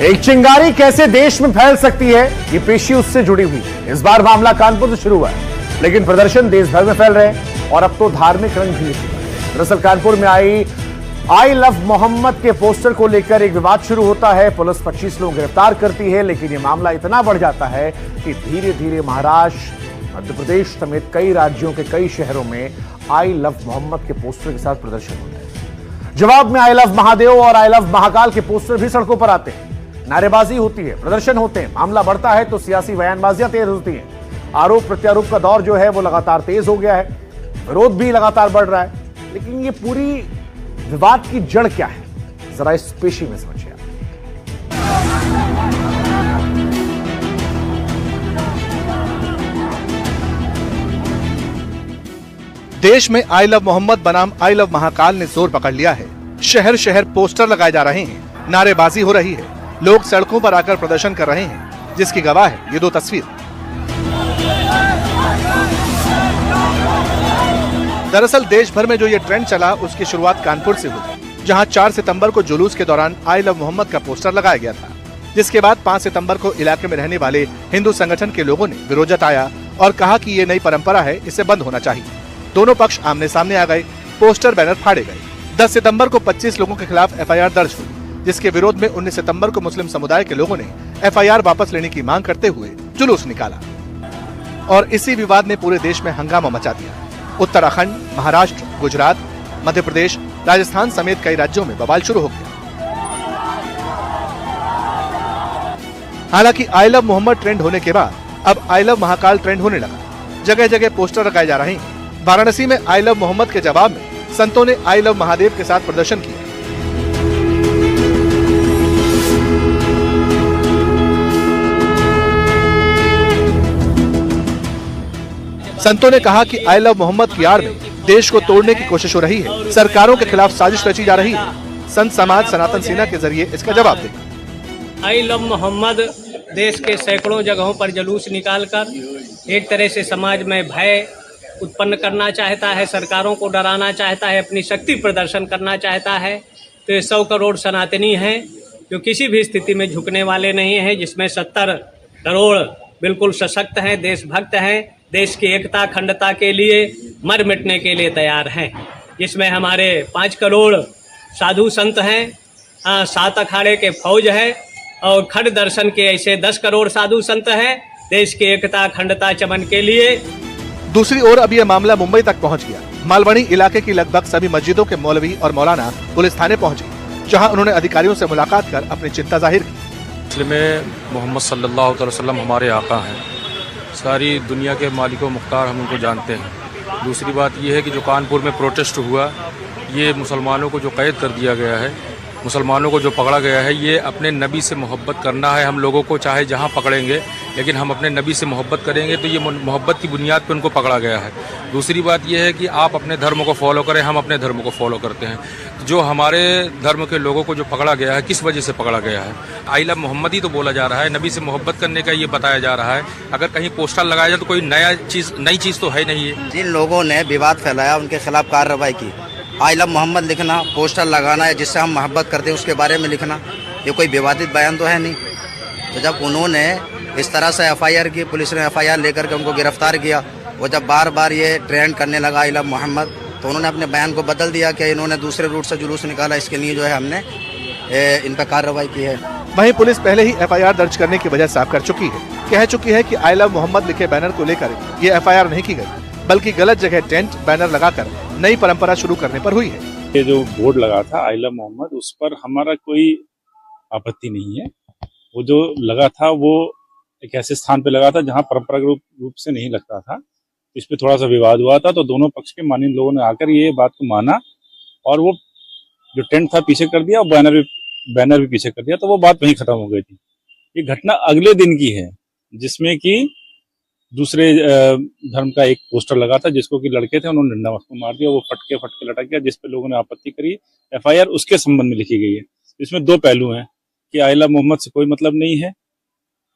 एक चिंगारी कैसे देश में फैल सकती है, ये पेशी उससे जुड़ी हुई है। इस बार मामला कानपुर से शुरू हुआ है, लेकिन प्रदर्शन देश भर में फैल रहे हैं और अब तो धार्मिक रंग भी निकला है। दरअसल कानपुर में आई लव मोहम्मद के पोस्टर को लेकर एक विवाद शुरू होता है। पुलिस 25 लोग गिरफ्तार करती है, लेकिन यह मामला इतना बढ़ जाता है कि धीरे धीरे महाराष्ट्र, मध्य प्रदेश समेत कई राज्यों के कई शहरों में आई लव मोहम्मद के पोस्टर के साथ प्रदर्शन होता है। जवाब में आई लव महादेव और आई लव महाकाल के पोस्टर भी सड़कों पर आते हैं। नारेबाजी होती है, प्रदर्शन होते हैं। मामला बढ़ता है तो सियासी बयानबाजियां तेज होती हैं। आरोप प्रत्यारोप का दौर जो है वो लगातार तेज हो गया है। विरोध भी लगातार बढ़ रहा है। लेकिन ये पूरी विवाद की जड़ क्या है, जरा इस पेशी में समझिए। देश में आई लव मोहम्मद बनाम आई लव महाकाल ने जोर पकड़ लिया है। शहर शहर पोस्टर लगाए जा रहे हैं, नारेबाजी हो रही है, लोग सड़कों पर आकर प्रदर्शन कर रहे हैं, जिसकी गवाह है ये दो तस्वीर। दरअसल देश भर में जो ये ट्रेंड चला उसकी शुरुआत कानपुर से हुई, जहां 4 सितंबर को जुलूस के दौरान आई लव मोहम्मद का पोस्टर लगाया गया था, जिसके बाद 5 सितंबर को इलाके में रहने वाले हिंदू संगठन के लोगों ने विरोध जताया और कहा कि ये नई परंपरा है, इसे बंद होना चाहिए। दोनों पक्ष आमने सामने आ गए, पोस्टर बैनर फाड़े गए। 10 सितंबर को 25 लोगों के खिलाफ एफआईआर दर्ज हुई, जिसके विरोध में 19 सितंबर को मुस्लिम समुदाय के लोगों ने एफआईआर वापस लेने की मांग करते हुए जुलूस निकाला और इसी विवाद ने पूरे देश में हंगामा मचा दिया। उत्तराखंड, महाराष्ट्र, गुजरात, मध्य प्रदेश, राजस्थान समेत कई राज्यों में बवाल शुरू हो गया। हालांकि आई लव मोहम्मद ट्रेंड होने के बाद अब आई लव महाकाल ट्रेंड होने लगा। जगह जगह पोस्टर लगाए जा रहे हैं। वाराणसी में आई लव मोहम्मद के जवाब में संतों ने आई लव महादेव के साथ प्रदर्शन किया। संतों ने कहा कि आई लव मोहम्मद की आड़ में देश को तोड़ने की कोशिश हो रही है, सरकारों के खिलाफ साजिश रची जा रही है। संत समाज सनातन सेना के जरिए इसका जवाब देगा। आई लव मोहम्मद देश के सैकड़ों जगहों पर जुलूस निकालकर एक तरह से समाज में भय उत्पन्न करना चाहता है, सरकारों को डराना चाहता है, अपनी शक्ति प्रदर्शन करना चाहता है। तो ये 100 करोड़ सनातनी हैं जो किसी भी स्थिति में झुकने वाले नहीं हैं, जिसमें 70 करोड़ बिल्कुल सशक्त हैं, देशभक्त हैं, देश की एकता अखंडता के लिए मर मिटने के लिए तैयार हैं। जिसमें हमारे 5 करोड़ साधु संत हैं, 7 अखाड़े के फौज है और खड़ दर्शन के ऐसे 10 करोड़ साधु संत हैं, देश की एकता अखंडता चमन के लिए। दूसरी ओर अब यह मामला मुंबई तक पहुंच गया। मालवनी इलाके की लगभग सभी मस्जिदों के मौलवी और मौलाना पुलिस थाने पहुंचे, जहां उन्होंने अधिकारियों से मुलाकात कर अपनी चिंता जाहिर की। मुस्लिम मोहम्मद सल्लल्लाहु अलैहि वसल्लम हमारे आका हैं, सारी दुनिया के मालिक व मुख्तार हम उनको जानते हैं। दूसरी बात यह है कि जो कानपुर में प्रोटेस्ट हुआ, ये मुसलमानों को जो कैद कर दिया गया है, मुसलमानों को जो पकड़ा गया है, ये अपने नबी से मोहब्बत करना है हम लोगों को, चाहे जहाँ पकड़ेंगे, लेकिन हम अपने नबी से मोहब्बत करेंगे, तो ये मोहब्बत की बुनियाद पर उनको पकड़ा गया है। दूसरी बात यह है कि आप अपने धर्म को फॉलो करें, हम अपने धर्म को फॉलो करते हैं। जो हमारे धर्म के लोगों को जो पकड़ा गया है, किस वजह से पकड़ा गया है? आई लव मोहम्मद ही तो बोला जा रहा है, नबी से मोहब्बत करने का ये बताया जा रहा है। अगर कहीं पोस्टर लगाया जाए तो कोई नई चीज़ तो है नहीं है। जिन लोगों ने विवाद फैलाया उनके खिलाफ कार्रवाई की। आई लव मोहम्मद लिखना, पोस्टर लगाना है जिससे हम मोहब्बत करते हैं उसके बारे में लिखना, ये कोई विवादित बयान तो है नहीं। तो जब उन्होंने इस तरह से एफआईआर की, पुलिस ने एफआईआर लेकर के उनको गिरफ्तार किया, वो जब बार बार ये ट्रेंड करने लगा आई लव मोहम्मद, तो उन्होंने अपने बयान को बदल दिया कि इन्होंने दूसरे रूट से जुलूस निकाला, इसके लिए जो है हमने इन पर कार्रवाई की है। वहीं पुलिस पहले ही एफआईआर दर्ज करने की वजह साफ कर चुकी है, कह चुकी है कि आई लव मोहम्मद लिखे बैनर को लेकर ये एफआईआर नहीं की गई, बल्कि गलत जगह टेंट बैनर लगाकर नई परंपरा शुरू करने पर हुई है। ये जो बोर्ड लगा था आई लव मोहम्मद, उस पर हमारा कोई आपत्ति नहीं है। वो जो लगा था वो एक ऐसे स्थान पे लगा था जहां परंपरागत रूप से नहीं लगता था। इस पे थोड़ा सा विवाद हुआ था, तो दोनों पक्ष के माननीय लोगों ने आकर ये बात को माना और वो जो टेंट था पीछे कर दिया और बैनर भी पीछे कर दिया, तो वो बात वहीं खत्म हो गई थी। ये घटना अगले दिन की है, जिसमें कि दूसरे धर्म का एक पोस्टर लगा था, जिसको कि लड़के थे, उन्होंने डंडा उसको मार दिया, वो फटके लटक गया, जिस पे लोगों ने आपत्ति करी। एफआईआर उसके संबंध में लिखी गई है। इसमें 2 पहलू हैं कि आई लव मोहम्मद से कोई मतलब नहीं है,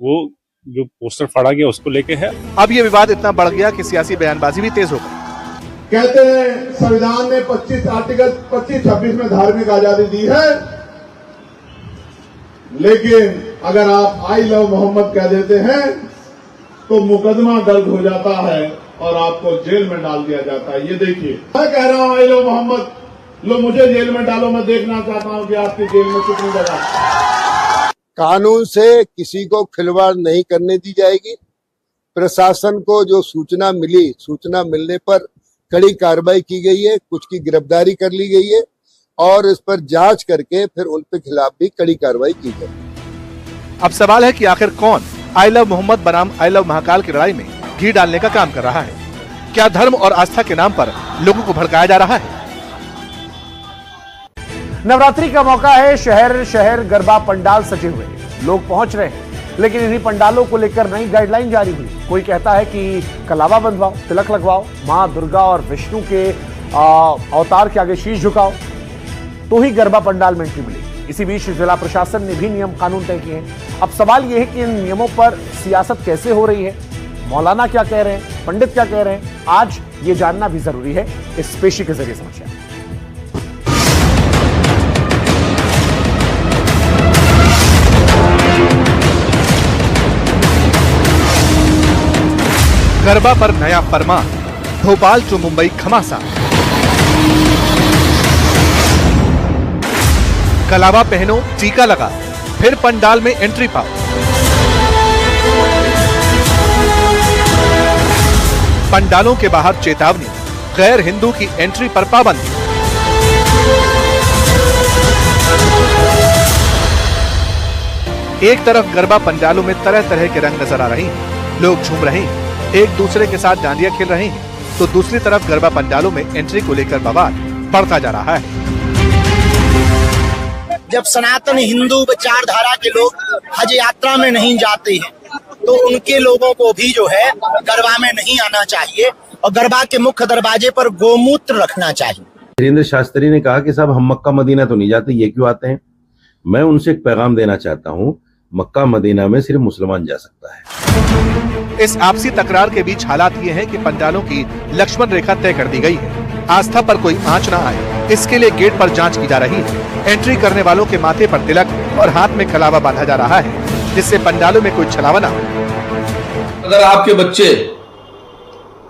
वो जो पोस्टर फाड़ा गया उसको लेके है। अब ये विवाद इतना बढ़ गया कि सियासी बयानबाजी भी तेज हो गई। कहते हैं संविधान ने 25 आर्टिकल 25-26 में धार्मिक आजादी दी है, लेकिन अगर आप आई लव मोहम्मद कह देते हैं तो मुकदमा दर्ज हो जाता है और आपको जेल में डाल दिया जाता है। ये देखिए, मैं कह रहा हूं आई लव मोहम्मद, लो मुझे जेल में डालो, मैं देखना चाहता हूं कि आपकी जेल में कितनी जगह। कानून से किसी को खिलवाड़ नहीं करने दी जाएगी। प्रशासन को जो सूचना मिली, सूचना मिलने पर कड़ी कार्रवाई की गई है, कुछ की गिरफ्तारी कर ली गई है और इस पर जांच करके फिर उन पे खिलाफ भी कड़ी कार्रवाई की जाए। अब सवाल है कि आखिर कौन आई लव मोहम्मद बनाम आई लव महाकाल की लड़ाई में घी डालने का काम कर रहा है? क्या धर्म और आस्था के नाम पर लोगों को भड़काया जा रहा है? नवरात्रि का मौका है, शहर शहर गरबा पंडाल सजे हुए, लोग पहुंच रहे हैं, लेकिन इन्हीं पंडालों को लेकर नई गाइडलाइन जारी हुई। कोई कहता है कि कलावा बंधवाओ, तिलक लगवाओ, मां दुर्गा और विष्णु के अवतार के आगे शीश झुकाओ तो ही गरबा पंडाल में एंट्री मिलेगी। इसी बीच जिला प्रशासन ने भी नियम कानून तय किए हैं। अब सवाल यह है कि इन नियमों पर सियासत कैसे हो रही है, मौलाना क्या कह रहे हैं, पंडित क्या कह रहे हैं, आज ये जानना भी जरूरी है। इस पेशी के जरिए समझिए। गरबा पर नया फरमान, भोपाल टू मुंबई घमासान। कलावा पहनो, टीका लगा, फिर पंडाल में एंट्री पाओ। पंडालों के बाहर चेतावनी, गैर हिंदू की एंट्री पर पाबंदी। एक तरफ गरबा पंडालों में तरह तरह के रंग नजर आ रहे हैं, लोग झूम रहे हैं, एक दूसरे के साथ डांडिया खेल रहे हैं, तो दूसरी तरफ गरबा पंडालों में एंट्री को लेकर बवाल बढ़ता जा रहा है। जब सनातन हिंदू विचारधारा के लोग हज यात्रा में नहीं जाते हैं तो उनके लोगों को भी जो है गरबा में नहीं आना चाहिए और गरबा के मुख्य दरवाजे पर गोमूत्र रखना चाहिए। धीरेन्द्र शास्त्री ने कहा कि साहब हम मक्का मदीना तो नहीं जाते, ये क्यों आते हैं? मैं उनसे एक पैगाम देना चाहता हूँ, मक्का मदीना में सिर्फ मुसलमान जा सकता है। इस आपसी तकरार के बीच हालात ये हैं कि पंडालों की लक्ष्मण रेखा तय कर दी गई है। आस्था पर कोई आंच न आए, इसके लिए गेट पर जांच की जा रही है। एंट्री करने वालों के माथे पर तिलक और हाथ में कलावा बांधा जा रहा है, जिससे पंडालों में कोई छलावा न हो। अगर आपके बच्चे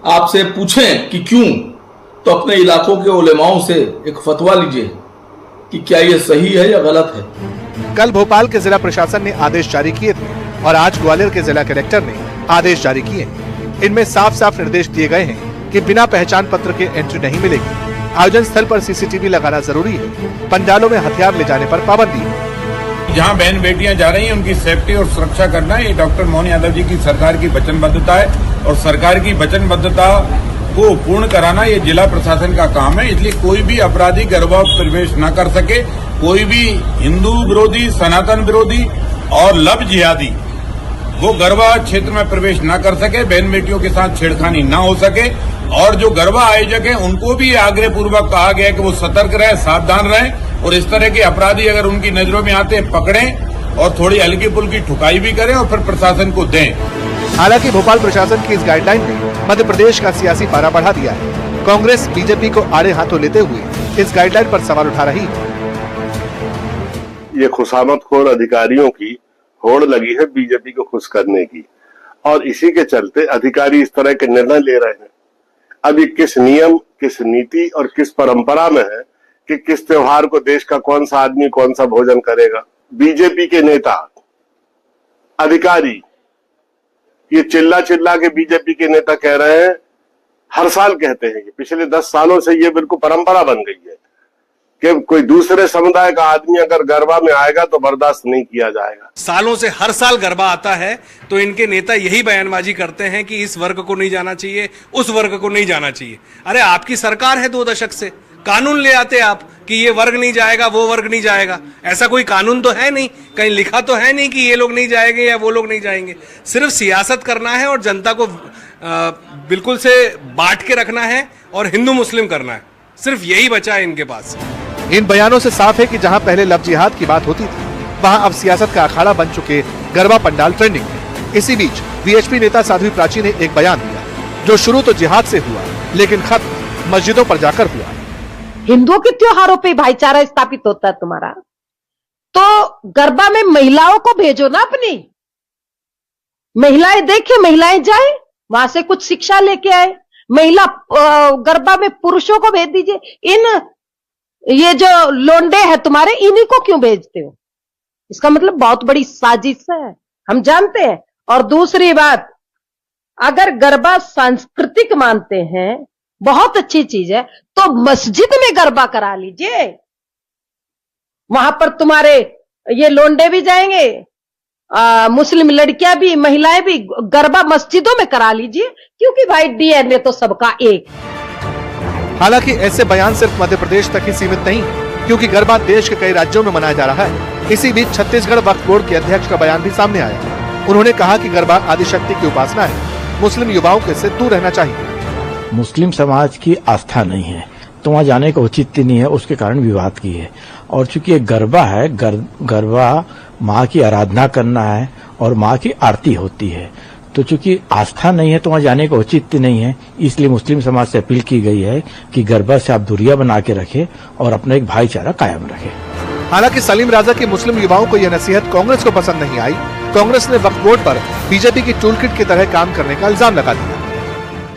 आपसे पूछें कि क्यों, तो अपने इलाकों के उलेमाओं से एक फतवा लीजिए कि क्या ये सही है या गलत है। कल भोपाल के जिला प्रशासन ने आदेश जारी किए थे और आज ग्वालियर के जिला कलेक्टर ने आदेश जारी किए। इनमें साफ साफ निर्देश दिए गए हैं कि बिना पहचान पत्र के एंट्री नहीं मिलेगी। आयोजन स्थल पर सीसीटीवी लगाना जरूरी है। पंडालों में हथियार ले जाने पर पाबंदी है। जहाँ बहन बेटियां जा रही हैं उनकी सेफ्टी और सुरक्षा करना ये डॉक्टर मोहन यादव जी की सरकार की वचनबद्धता है और सरकार की वचनबद्धता को पूर्ण कराना ये जिला प्रशासन का काम है। इसलिए कोई भी अपराधी गरबा प्रवेश न कर सके, कोई भी हिंदू विरोधी, सनातन विरोधी और लव जिहादी वो गरबा क्षेत्र में प्रवेश न कर सके, बहन बेटियों के साथ छेड़खानी न हो सके। और जो गरबा आयोजक है उनको भी आग्रह पूर्वक कहा गया है कि वो सतर्क रहे, सावधान रहें और इस तरह के अपराधी अगर उनकी नजरों में आते हैं पकड़ें और थोड़ी हल्की फुल्की ठुकाई भी करें और फिर प्रशासन को दें। हालांकि भोपाल प्रशासन की इस गाइडलाइन ने मध्य प्रदेश का सियासी पारा बढ़ा दिया है। कांग्रेस बीजेपी को आड़े हाथों लेते हुए इस गाइडलाइन पर सवाल उठा रही है। ये खुशामदखोर अधिकारियों की होड़ लगी है बीजेपी को खुश करने की और इसी के चलते अधिकारी इस तरह के निर्णय ले रहे हैं। अब ये किस नियम, किस नीति और किस परंपरा में है कि किस त्योहार को देश का कौन सा आदमी कौन सा भोजन करेगा। बीजेपी के नेता अधिकारी ये चिल्ला चिल्ला के बीजेपी के नेता कह रहे हैं, हर साल कहते हैं कि पिछले 10 सालों से ये बिल्कुल परंपरा बन गई है कि कोई दूसरे समुदाय का आदमी अगर गरबा में आएगा तो बर्दाश्त नहीं किया जाएगा। सालों से हर साल गरबा आता है तो इनके नेता यही बयानबाजी करते हैं कि इस वर्ग को नहीं जाना चाहिए, उस वर्ग को नहीं जाना चाहिए। अरे आपकी सरकार है 2 दशक से, कानून ले आते आप कि ये वर्ग नहीं जाएगा, वो वर्ग नहीं जाएगा। ऐसा कोई कानून तो है नहीं, कहीं लिखा तो है नहीं कि ये लोग नहीं जाएंगे या वो लोग नहीं जाएंगे। सिर्फ सियासत करना है और जनता को बिल्कुल से बांट के रखना है और हिंदू मुस्लिम करना है, सिर्फ यही बचा है इनके पास। इन बयानों से साफ है कि जहां पहले लव जिहाद की बात होती थी वहां अब सियासत का अखाड़ा बन चुके गरबा पंडाल ट्रेंडिंग में। इसी बीच वीएचपी नेता साध्वी प्राची ने एक बयान दिया जो शुरू तो जिहाद से हुआ लेकिन खत्म मस्जिदों पर जाकर हुआ। हिंदुओं के त्योहारों पे भाईचारा स्थापित होता है तुम्हारा, तो गरबा में महिलाओं को भेजो ना, अपनी महिलाएं देखे, महिलाएं जाए वहां से कुछ शिक्षा लेके आए। महिला गरबा में पुरुषों को भेज दीजिए। ये जो लोंडे हैं तुम्हारे, इन्हीं को क्यों भेजते हो? इसका मतलब बहुत बड़ी साजिश है, हम जानते हैं। और दूसरी बात, अगर गरबा सांस्कृतिक मानते हैं, बहुत अच्छी चीज है, तो मस्जिद में गरबा करा लीजिए। वहां पर तुम्हारे ये लोंडे भी जाएंगे, मुस्लिम लड़कियां भी, महिलाएं भी, गरबा मस्जिदों में करा लीजिए, क्योंकि भाई डीएनए तो सबका एक। हालांकि ऐसे बयान सिर्फ मध्य प्रदेश तक ही सीमित नहीं, क्योंकि गरबा देश के कई राज्यों में मनाया जा रहा है। इसी बीच छत्तीसगढ़ वक्फ बोर्ड के अध्यक्ष का बयान भी सामने आया। उन्होंने कहा कि गरबा आदिशक्ति की उपासना है, मुस्लिम युवाओं को इससे दूर रहना चाहिए। मुस्लिम समाज की आस्था नहीं है तो वहाँ जाने का औचित्य नहीं है, उसके कारण विवाद की है। और चूंकि ये गरबा है, गरबा माँ की आराधना करना है और माँ की आरती होती है, तो चूंकि आस्था नहीं है तो वहाँ जाने का औचित्य नहीं है। इसलिए मुस्लिम समाज से अपील की गई है कि गरबा से आप दूरियां बना के रखें और अपना एक भाईचारा कायम रखें। हालांकि सलीम राजा की मुस्लिम युवाओं को यह नसीहत कांग्रेस को पसंद नहीं आई। कांग्रेस ने वक्फ बोर्ड पर बीजेपी की टूलकिट की तरह काम करने का इल्जाम लगा दिया।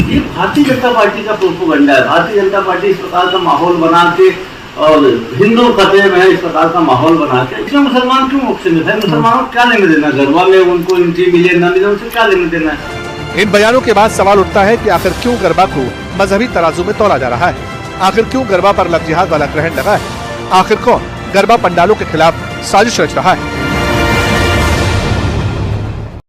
ये भारतीय जनता पार्टी का प्रोपेगेंडा है। भारतीय जनता पार्टी इस प्रकार का माहौल बना के और हिंदू खतरे में है, इस प्रकार का माहौल बना के, इसमें मुसलमान क्यों मुख्य है? मुसलमानों को क्या लेने देना? गरबा में उनको एंट्री मिले न मिले, उनसे क्या लेने देना है? इन बयानों के बाद सवाल उठता है कि आखिर क्यों गरबा को मजहबी तराजू में तोला जा रहा है? आखिर क्यों गरबा पर लव जिहाद वाला ग्रहण लगा है? आखिर कौन गरबा पंडालों के खिलाफ साजिश रच रहा है?